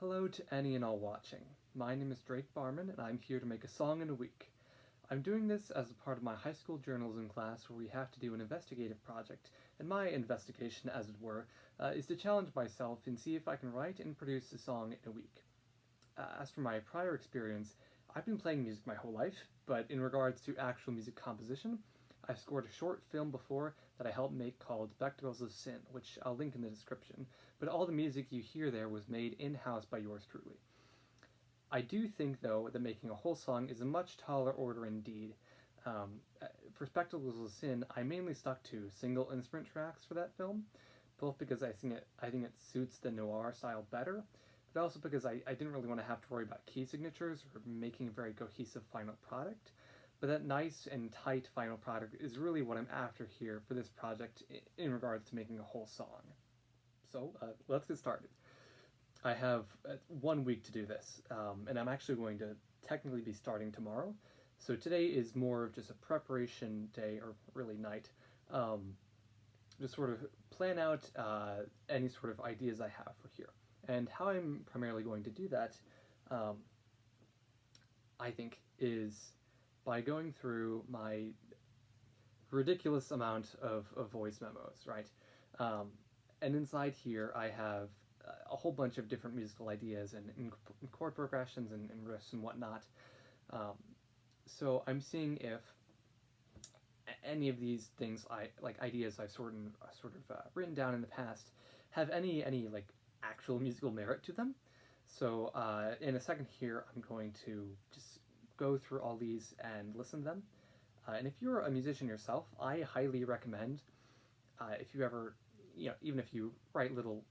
Hello to any and all watching. My name is Drake Barman, and I'm here to make a song in a week. I'm doing this as a part of my high school journalism class where we have to do an investigative project, and my investigation, as it were, is to challenge myself and see if I can write and produce a song in a week. As for my prior experience, I've been playing music my whole life, but in regards to actual music composition, I've scored a short film before that I helped make called Spectacles of Sin, which I'll link in the description, but all the music you hear there was made in-house by yours truly. I do think, though, that making a whole song is a much taller order indeed. For Spectacles of Sin, I mainly stuck to single instrument tracks for that film, both because I think it suits the noir style better, but also because I didn't really want to have to worry about key signatures or making a very cohesive final product. But that nice and tight final product is really what I'm after here for this project in regards to making a whole song. So let's get started. I have 1 week to do this, and I'm actually going to technically be starting tomorrow. So today is more of just a preparation day, or really night, just sort of plan out any sort of ideas I have for here. And how I'm primarily going to do that, I think, is by going through my ridiculous amount of voice memos, right? And inside here, I have a whole bunch of different musical ideas and chord progressions and riffs and whatnot. So I'm seeing if any of these things, ideas I've sort of written down in the past, have any like actual musical merit to them. So in a second here, I'm going to just go through all these and listen to them. And if you're a musician yourself, I highly recommend, if you ever, even if you write little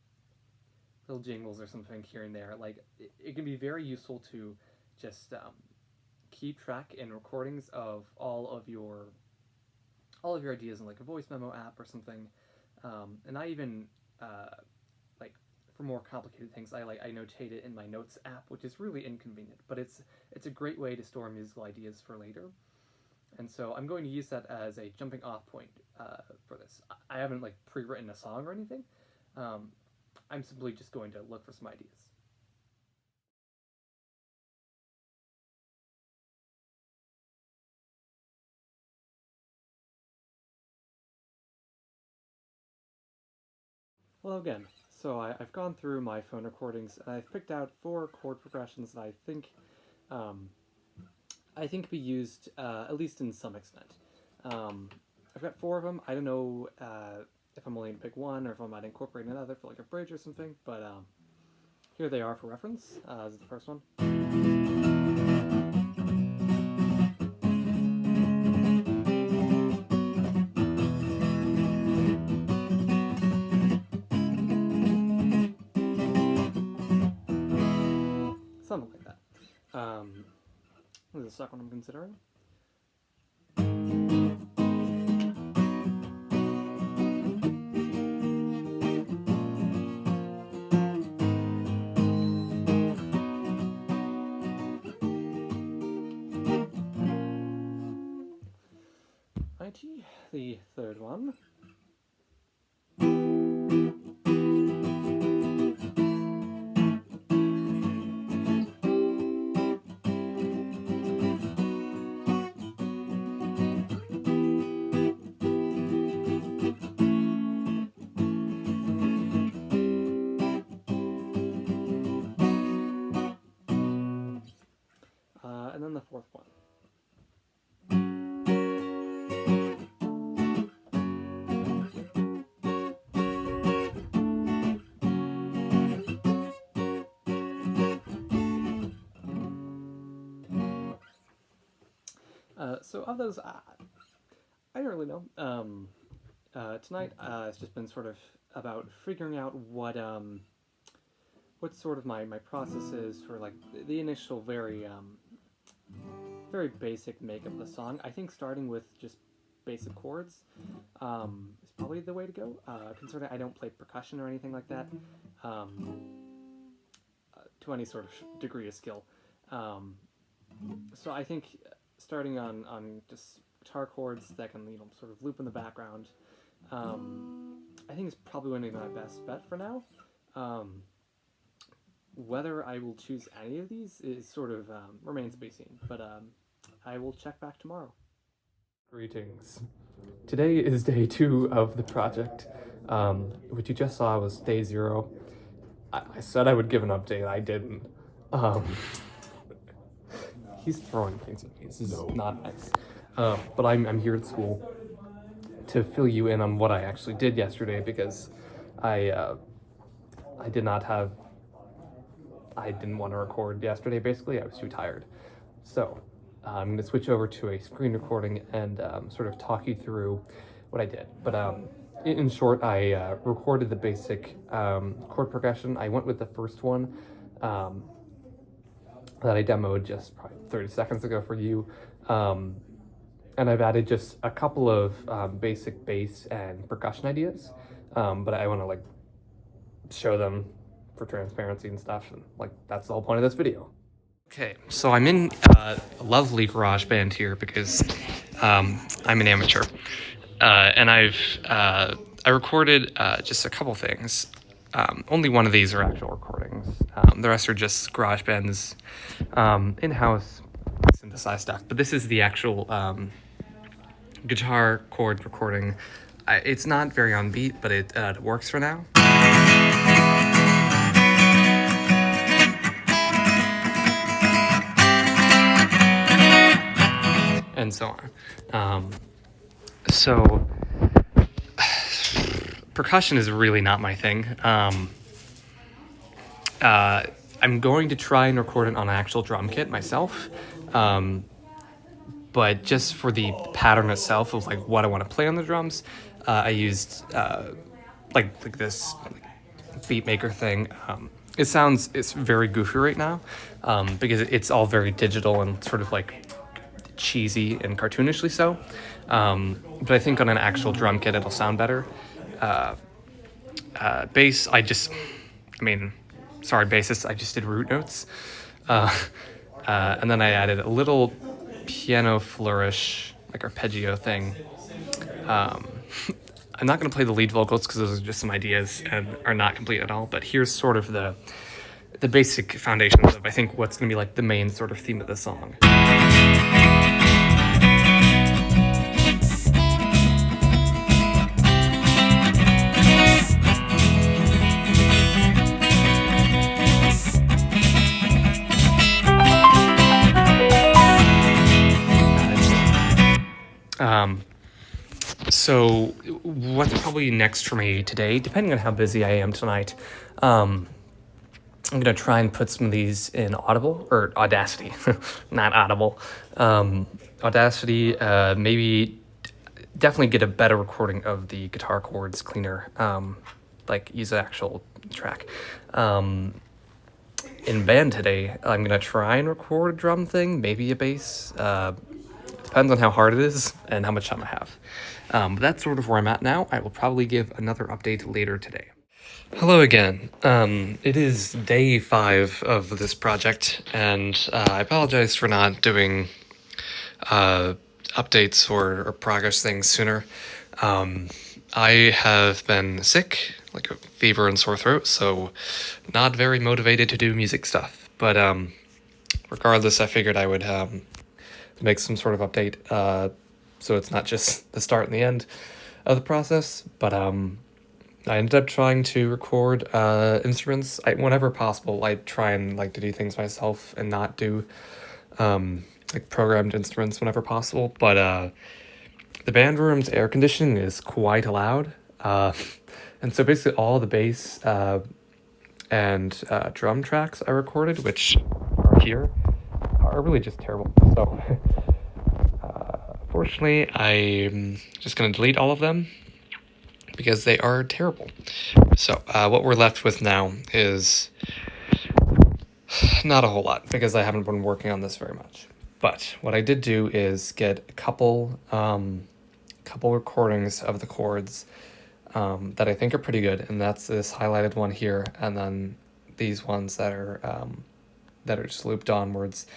jingles or something here and there, like it can be very useful to just keep track in recordings of all of your ideas in like a voice memo app or something. And I even like for more complicated things, I notate it in my notes app, which is really inconvenient, but it's a great way to store musical ideas for later. And so I'm going to use that as a jumping off point for this. I haven't like pre-written a song or anything. I'm simply just going to look for some ideas. Hello again. So I've gone through my phone recordings and I've picked out 4 chord progressions that um, I think be used at least in some extent. I've got 4 of them. I don't know if I'm only going to pick one or if I might incorporate another for like a bridge or something, but here they are for reference. This is the first one. Something like that. This is the second one I'm considering. Righty, the third one. And then the fourth one. So of those, I don't really know. Tonight it's just been sort of about figuring out what sort of my process is for like the initial very basic makeup of the song. I think starting with just basic chords is probably the way to go. Considering I don't play percussion or anything like that to any sort of degree of skill. So I think starting on just guitar chords that can sort of loop in the background, I think is probably going to be my best bet for now. Whether I will choose any of these is sort of remains to be seen, but I will check back tomorrow. Greetings. Today is day 2 of the project. What you just saw was day 0. I said I would give an update. I didn't. Um, he's throwing things at me. This is not nice. But I'm here at school to fill you in on what I actually did yesterday because I did not have. I didn't want to record yesterday. Basically, I was too tired. So I'm going to switch over to a screen recording and sort of talk you through what I did. But in short, I recorded the basic chord progression. I went with the first one that I demoed just probably 30 seconds ago for you. And I've added just a couple of basic bass and percussion ideas, but I want to like show them for transparency and stuff, and like that's the whole point of this video. Okay, so I'm in a lovely garage band here because I'm an amateur, and I recorded just a couple things. Only one of these are actual recordings. The rest are just garage bands, in-house synthesized stuff. But this is the actual guitar chord recording. It's not very on beat, but it works for now. And so on. So percussion is really not my thing. I'm going to try and record it on an actual drum kit myself. But just for the pattern itself of like what I want to play on the drums, I used like this beat maker thing. It's very goofy right now because it's all very digital and sort of like cheesy and cartoonishly so. But I think on an actual drum kit it'll sound better. Bass, sorry bassist, I just did root notes. And then I added a little piano flourish, like arpeggio thing. I'm not going to play the lead vocals because those are just some ideas and are not complete at all, but here's sort of the basic foundations of, I think, what's going to be like the main sort of theme of the song. So what's probably next for me today, depending on how busy I am tonight, I'm going to try and put some of these in Audacity, not Audible. Audacity, maybe definitely get a better recording of the guitar chords cleaner, like use an actual track. In band today, I'm going to try and record a drum thing, maybe a bass. Depends on how hard it is and how much time I have. But that's sort of where I'm at now. I will probably give another update later today. Hello again. It is day 5 of this project, and I apologize for not doing updates or progress things sooner. I have been sick, like a fever and sore throat, so not very motivated to do music stuff. But regardless, I figured I would make some sort of update, so it's not just the start and the end of the process, but I ended up trying to record instruments. Whenever possible, I try and like to do things myself and not do like programmed instruments whenever possible, but the band room's air conditioning is quite loud, and so basically all the bass and drum tracks I recorded, which are here, are really just terrible. So fortunately, I'm just going to delete all of them because they are terrible. So what we're left with now is not a whole lot because I haven't been working on this very much. But what I did do is get a couple recordings of the chords that I think are pretty good, and that's this highlighted one here, and then these ones that are just looped onwards.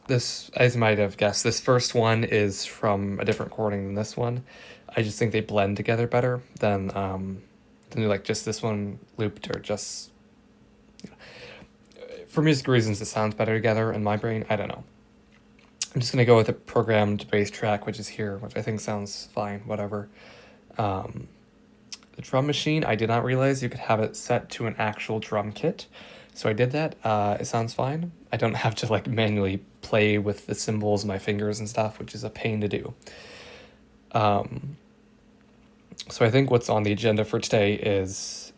This, as you might have guessed, this first one is from a different recording than this one. I just think they blend together better than like just this one looped or just for music reasons, it sounds better together in my brain. I don't know. I'm just gonna go with a programmed bass track, which is here, which I think sounds fine, whatever. The drum machine, I did not realize you could have it set to an actual drum kit. So I did that. It sounds fine. I don't have to like manually play with the cymbals, my fingers and stuff, which is a pain to do. So I think what's on the agenda for today is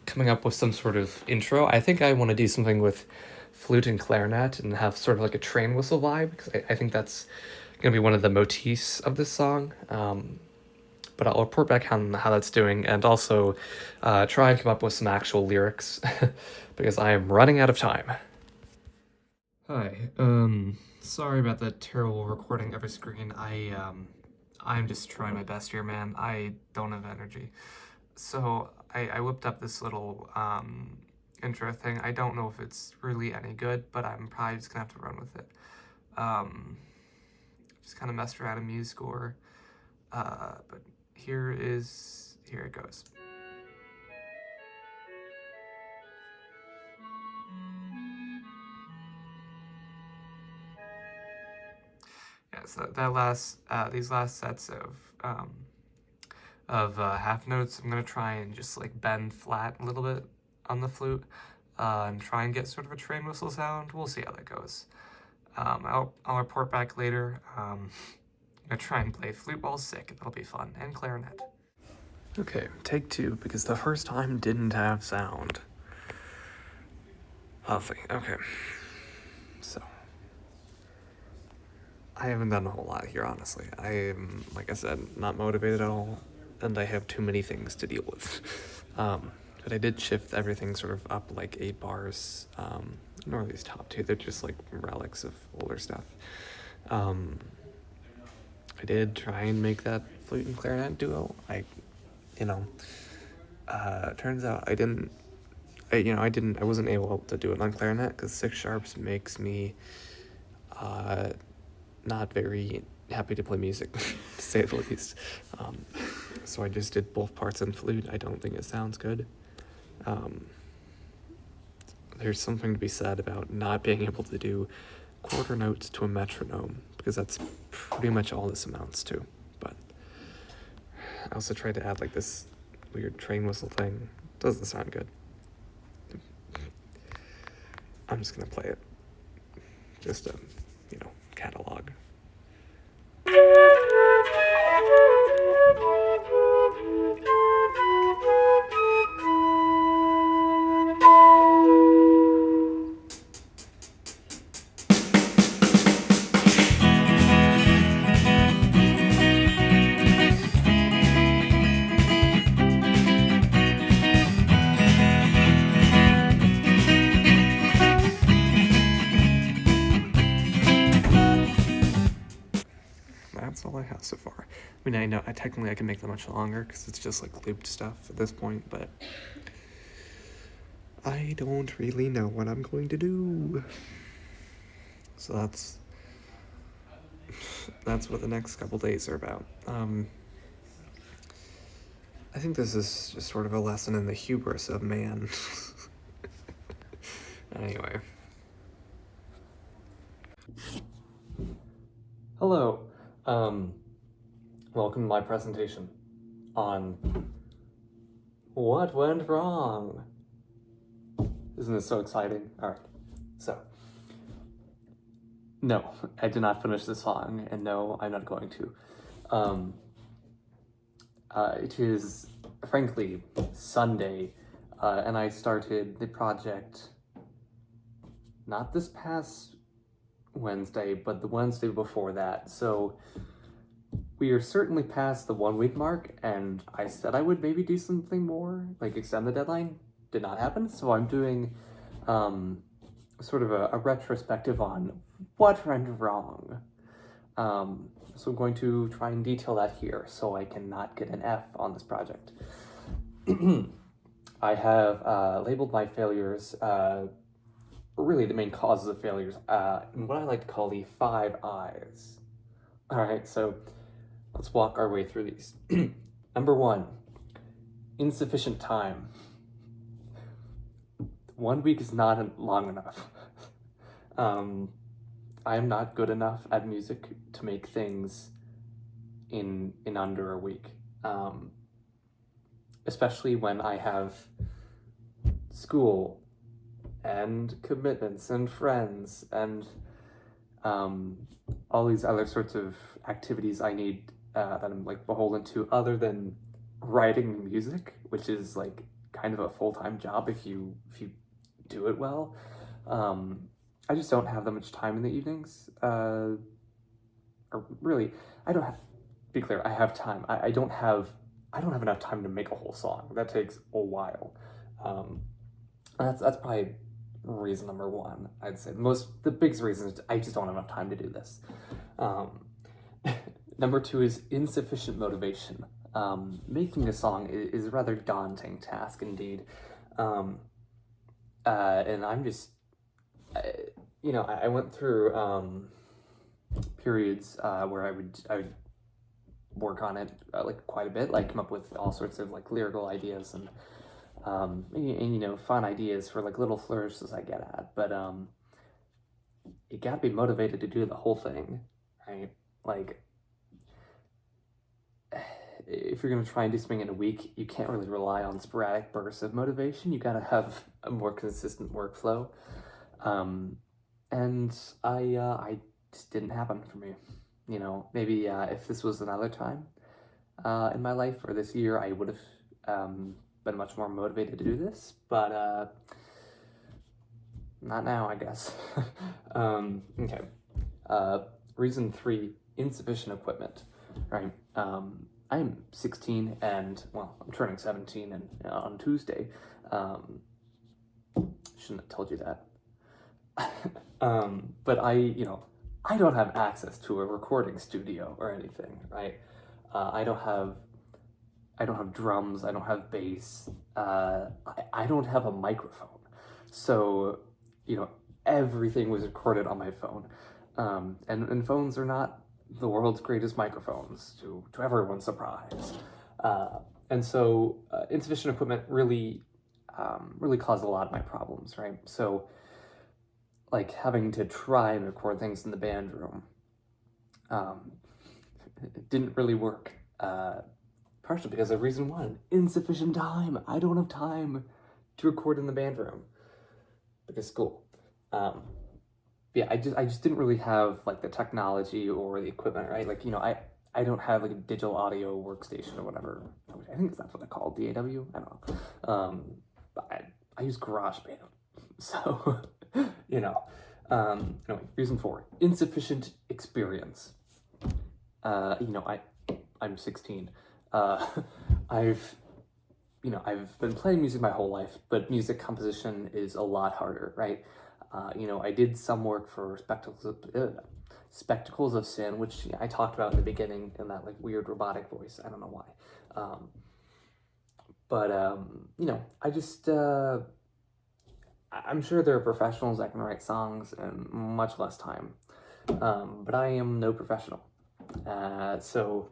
coming up with some sort of intro. I think I want to do something with flute and clarinet and have sort of like a train whistle vibe, because I think that's going to be one of the motifs of this song. But I'll report back on how that's doing, and also try and come up with some actual lyrics, because I am running out of time. Hi, sorry about the terrible recording every screen. I'm just trying my best here, man. I don't have energy. So I whipped up this little intro thing. I don't know if it's really any good, but I'm probably just gonna have to run with it. Just kind of messed around in MuseScore, but here it goes. Yeah, so these last sets of half notes, I'm gonna try and just like bend flat a little bit on the flute, and try and get sort of a train whistle sound. We'll see how that goes. I'll report back later. I'm gonna try and play flute while sick. That'll be fun, and clarinet. Okay, take two, because the first time didn't have sound. Lovely, okay. So, I haven't done a whole lot here, honestly. I'm, like I said, not motivated at all, and I have too many things to deal with. But I did shift everything sort of up like 8 bars, nor these top two, they're just like relics of older stuff. I did try and make that flute and clarinet duo. Turns out I wasn't able to do it on clarinet because 6 sharps makes me not very happy to play music, to say the least. So I just did both parts in flute. I don't think it sounds good. There's something to be said about not being able to do quarter notes to a metronome, because that's pretty much all this amounts to. But I also tried to add like this weird train whistle thing. Doesn't sound good. I'm just gonna play it. Just a, catalog. That's all I have so far. I mean, I know technically I can make that much longer because it's just like looped stuff at this point, but I don't really know what I'm going to do. So that's what the next couple days are about. I think this is just sort of a lesson in the hubris of man. Anyway. Hello. Welcome to my presentation on what went wrong. Isn't this so exciting? Alright, so. No, I did not finish the song, and no, I'm not going to. It is, frankly, Sunday, and I started the project not this past Wednesday, but the Wednesday before that. So we are certainly past the 1 week mark, and I said I would maybe do something more, like extend the deadline. Did not happen, so I'm doing sort of a retrospective on what went wrong. So I'm going to try and detail that here so I cannot get an F on this project. I have labeled my failures, really the main causes of failures, in what I like to call the 5 I's. Alright, so let's walk our way through these. Number 1, insufficient time. 1 week is not long enough. I am not good enough at music to make things in under a week. Especially when I have school and commitments and friends and all these other sorts of activities I need that I'm like beholden to, other than writing music, which is like kind of a full-time job if you do it well. I just don't have that much time in the evenings. Or really, I don't have, be clear, I have time. I don't have enough time to make a whole song. That takes a while. That's probably reason number one, I'd say. The biggest reason is I just don't have enough time to do this. Number two is insufficient motivation. Making a song is a rather daunting task indeed. And I'm just, I went through periods where I would work on it like quite a bit, like come up with all sorts of like lyrical ideas and fun ideas for like little flourishes I get at, but you gotta be motivated to do the whole thing, right? Like, if you're gonna try and do something in a week, you can't really rely on sporadic bursts of motivation. You gotta have a more consistent workflow, and I just didn't happen for me. Maybe if this was another time in my life or this year, I would have been much more motivated to do this, but not now, I guess. Okay. Reason 3, insufficient equipment, right? I'm 16 and, well, I'm turning 17 and on Tuesday. Shouldn't have told you that. But I don't have access to a recording studio or anything, right? I don't have drums, I don't have bass, I don't have a microphone. So, everything was recorded on my phone. And phones are not the world's greatest microphones, to everyone's surprise. And so insufficient equipment really caused a lot of my problems, right? So, like, having to try and record things in the band room, it didn't really work. Partially because of reason 1, insufficient time. I don't have time to record in the band room because school. Yeah, I just didn't really have like the technology or the equipment, right? Like, I don't have like a digital audio workstation or whatever. I think that's what they're called, DAW. I don't know. But I use GarageBand, so Anyway, reason 4, insufficient experience. I'm 16. I've been playing music my whole life, but music composition is a lot harder, right? I did some work for Spectacles of Sin, which I talked about in the beginning in that like weird robotic voice. I don't know why. I just, I'm sure there are professionals that can write songs in much less time. But I am no professional. So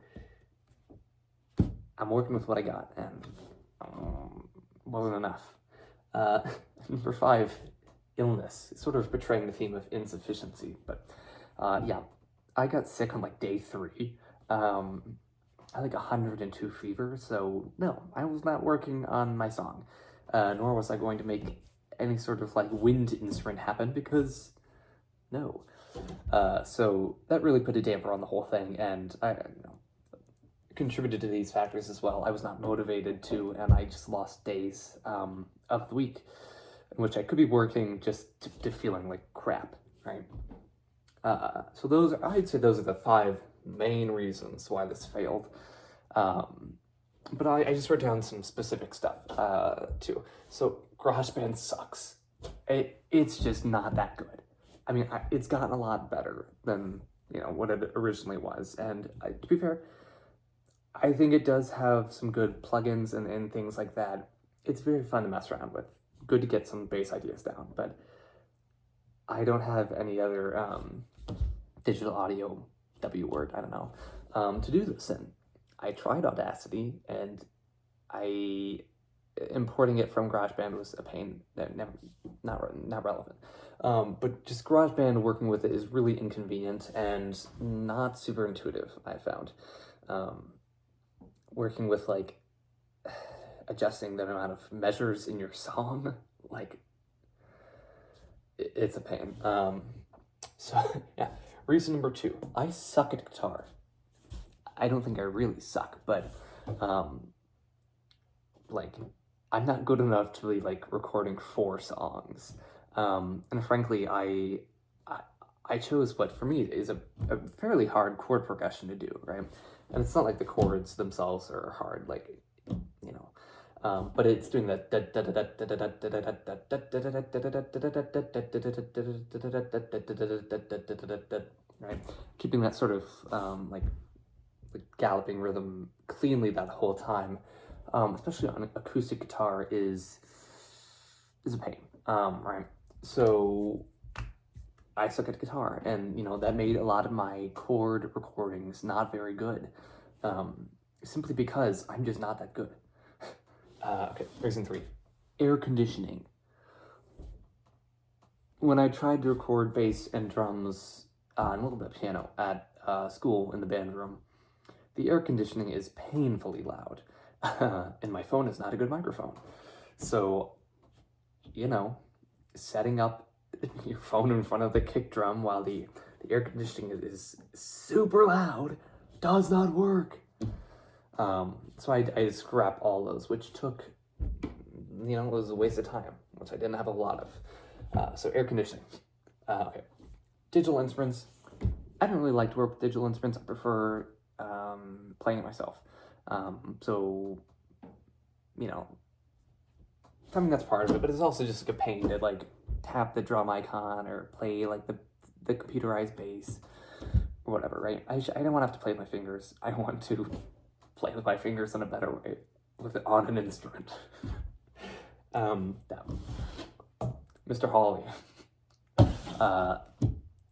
I'm working with what I got, and wasn't enough. Number 5, illness. Sort of betraying the theme of insufficiency, but yeah, I got sick on like day 3. I had like 102 fever, so no, I was not working on my song, nor was I going to make any sort of like wind instrument happen, because no. So that really put a damper on the whole thing, and I contributed to these factors as well. I was not motivated to, and I just lost days of the week in which I could be working just to feeling like crap, right? So I'd say those are the 5 main reasons why this failed. But I just wrote down some specific stuff too. So GarageBand sucks. It's just not that good. I mean, it's gotten a lot better than what it originally was, and to be fair, I think it does have some good plugins and things like that. It's very fun to mess around with. Good to get some bass ideas down, but I don't have any other digital audio word, I don't know, to do this in. I tried Audacity, and I importing it from GarageBand was a pain. Not relevant. But just GarageBand, working with it is really inconvenient and not super intuitive, I found. Working with like adjusting the amount of measures in your song, like it's a pain. So yeah, reason number 2, I suck at guitar. I don't think I really suck, but like I'm not good enough to be like recording 4 songs. And frankly, I chose what for me is a fairly hard chord progression to do, right? And it's not like the chords themselves are hard, like, you know, but it's doing that, right? Keeping that sort of like galloping rhythm cleanly that whole time, especially on an acoustic guitar, is a pain, right? So I suck at guitar, and you know that made a lot of my chord recordings not very good, simply because I'm just not that good. Okay, reason 3, air conditioning. When I tried to record bass and drums and a little bit of piano at school in the band room, the air conditioning is painfully loud, and my phone is not a good microphone. So, you know, setting up your phone in front of the kick drum while the air conditioning is super loud does not work. So I just scrap all those, which took, you know, it was a waste of time, which I didn't have a lot of. So air conditioning. Okay. Digital instruments. I don't really like to work with digital instruments. I prefer playing it myself. So, you know, I mean, that's part of it, but it's also just like a pain to like tap the drum icon or play like the computerized bass or whatever, right? I don't want to have to play with my fingers. I want to play with my fingers in a better way with it on an instrument. That Mr. Hawley.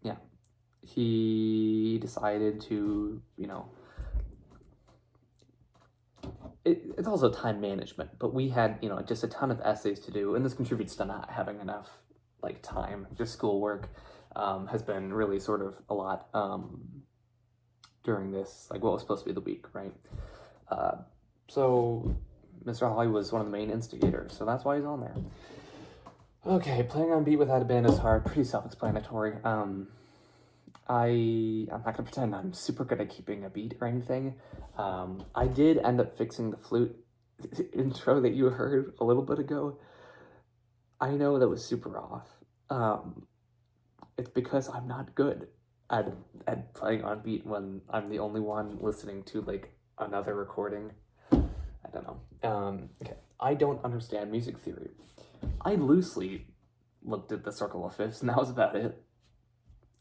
Yeah, he decided to, you know, it's also time management, but we had, you know, just a ton of essays to do, and this contributes to not having enough like time. Just schoolwork has been really sort of a lot during this, like what was supposed to be the week, right? So Mr. Holly was one of the main instigators, so that's why he's on there. Okay, playing on beat without a band is hard, pretty self-explanatory. I'm not gonna pretend I'm super good at keeping a beat or anything. I did end up fixing the flute intro that you heard a little bit ago. I know that was super off. It's because I'm not good at playing on beat when I'm the only one listening to like another recording. I don't know. Okay, I don't understand music theory. I loosely looked at the circle of fifths, and that was about it.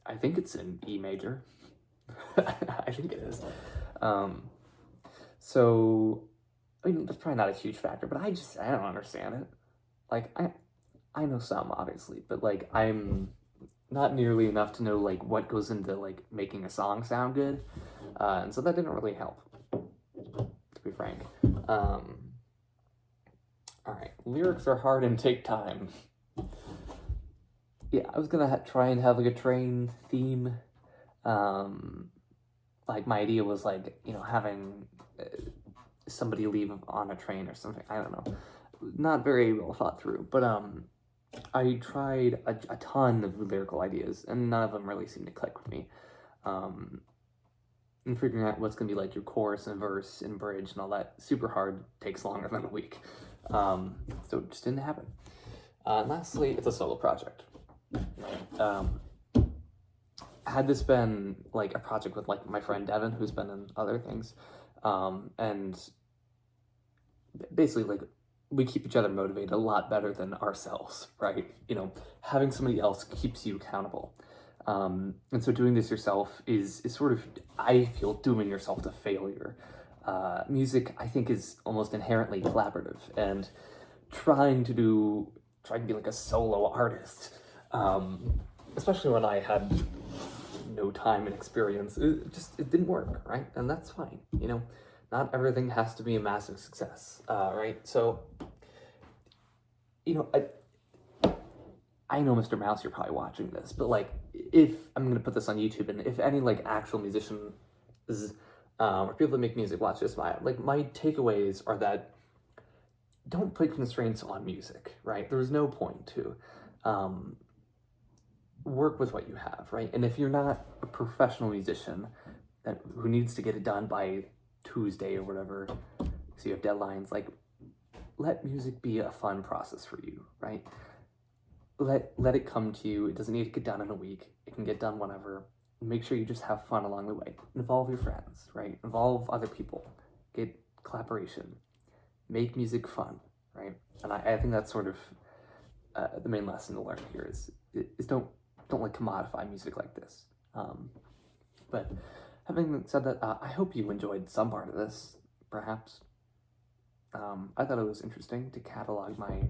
I think it's in E major. I think it is. So, I mean, that's probably not a huge factor, but I don't understand it. Like, I know some, obviously, but, like, I'm not nearly enough to know, like, what goes into, like, making a song sound good. And so that didn't really help, to be frank. Alright, lyrics are hard and take time. Yeah, I was gonna try and have, like, a train theme. Like, my idea was, like, you know, having somebody leave on a train or something. I don't know. Not very well thought through, but, I tried a ton of lyrical ideas, and none of them really seemed to click with me. And figuring out what's gonna be, like, your chorus and verse and bridge and all that, super hard, takes longer than a week. So it just didn't happen. Lastly, it's a solo project. Had this been like a project with like my friend Devin, who's been in other things, and basically like we keep each other motivated a lot better than ourselves, right? You know, having somebody else keeps you accountable. And so doing this yourself is sort of, I feel, dooming yourself to failure. Music, I think, is almost inherently collaborative, and trying to be like a solo artist, especially when I had no time and experience, it didn't work, right? And that's fine, you know, not everything has to be a massive success, right? So you know, I know, Mr. Mouse, you're probably watching this, but like, if I'm gonna put this on YouTube, and if any like actual musicians or people that make music watch this, my takeaways are that don't put constraints on music, right? There's no point to work with what you have, right? And if you're not a professional musician who needs to get it done by Tuesday or whatever, so you have deadlines, like, let music be a fun process for you, right? Let it come to you. It doesn't need to get done in a week. It can get done whenever. Make sure you just have fun along the way. Involve your friends, right? Involve other people. Get collaboration. Make music fun, right? And I think that's sort of the main lesson to learn here is don't like commodify music like this. But having said that, I hope you enjoyed some part of this, perhaps. I thought it was interesting to catalog my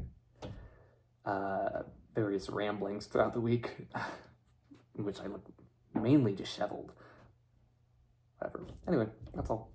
various ramblings throughout the week, in which I look mainly disheveled. Whatever. Anyway, that's all.